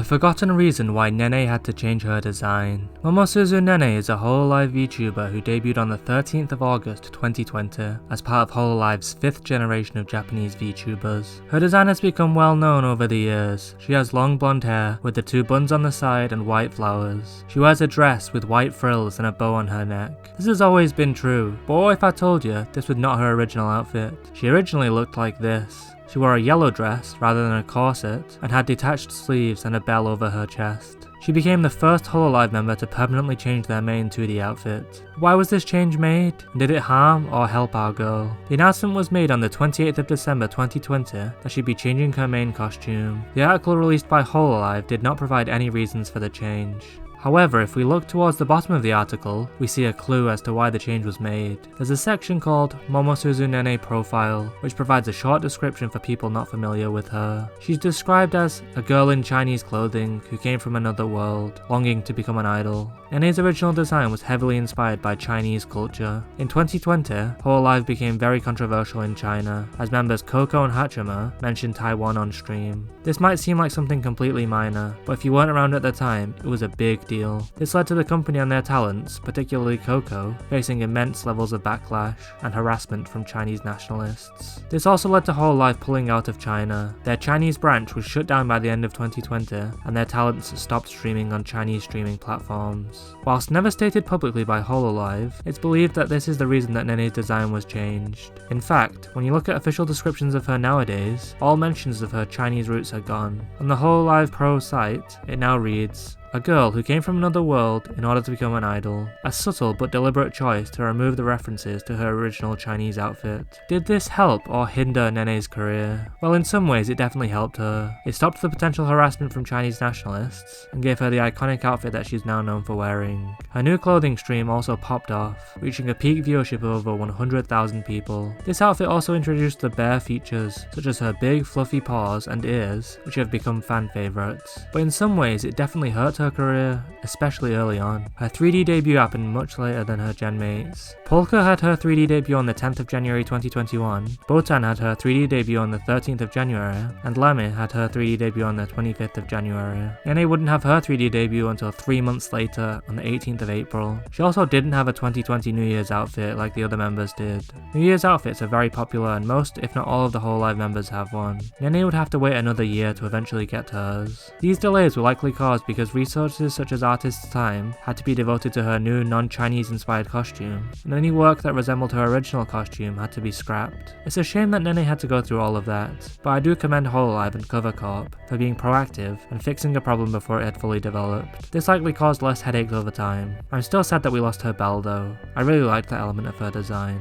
The forgotten reason why Nene had to change her design. Momosuzu Nene is a Hololive VTuber who debuted on the 13th of August 2020 as part of Hololive's 5th generation of Japanese VTubers. Her design has become well known over the years. She has long blonde hair with the 2 buns on the side and white flowers. She wears a dress with white frills and a bow on her neck. This has always been true, but what if I told you this was not her original outfit? She originally looked like this. She wore a yellow dress rather than a corset and had detached sleeves and a bell over her chest. She became the first Hololive member to permanently change their main 2D outfit. Why was this change made? And did it harm or help our girl? The announcement was made on the 28th of December 2020 that she'd be changing her main costume. The article released by Hololive did not provide any reasons for the change. However, if we look towards the bottom of the article, we see a clue as to why the change was made. There's a section called Momosuzu Nene Profile, which provides a short description for people not familiar with her. She's described as a girl in Chinese clothing who came from another world, longing to become an idol. Nene's original design was heavily inspired by Chinese culture. In 2020, Hololive became very controversial in China, as members Coco and Hachima mentioned Taiwan on stream. This might seem like something completely minor, but if you weren't around at the time, it was a big deal. This led to the company and their talents, particularly Coco, facing immense levels of backlash and harassment from Chinese nationalists. This also led to Hololive pulling out of China. Their Chinese branch was shut down by the end of 2020, and their talents stopped streaming on Chinese streaming platforms. Whilst never stated publicly by Hololive, it's believed that this is the reason that Nene's design was changed. In fact, when you look at official descriptions of her nowadays, all mentions of her Chinese roots are gone. On the Hololive Pro site, it now reads, "A girl who came from another world in order to become an idol. A subtle but deliberate choice to remove the references to her original Chinese outfit." Did this help or hinder Nene's career? Well, in some ways it definitely helped her. It stopped the potential harassment from Chinese nationalists and gave her the iconic outfit that she's now known for wearing. Her new clothing stream also popped off, reaching a peak viewership of over 100,000 people. This outfit also introduced the bear features, such as her big fluffy paws and ears, which have become fan favourites. But in some ways it definitely hurt her career, especially early on. Her 3D debut happened much later than her gen mates. Polka had her 3D debut on the 10th of January 2021, Botan had her 3D debut on the 13th of January, and Lemmy had her 3D debut on the 25th of January. Nene wouldn't have her 3D debut until 3 months later on the 18th of April. She also didn't have a 2020 New Year's outfit like the other members did. New Year's outfits are very popular and most, if not all of the Hololive members have one. Nene would have to wait another year to eventually get hers. These delays were likely caused because resources such as artists' time had to be devoted to her new non-Chinese inspired costume, and any work that resembled her original costume had to be scrapped. It's a shame that Nene had to go through all of that, but I do commend Hololive and Cover Corp for being proactive and fixing a problem before it had fully developed. This likely caused less headaches over time. I'm still sad that we lost her bell though. I really liked that element of her design.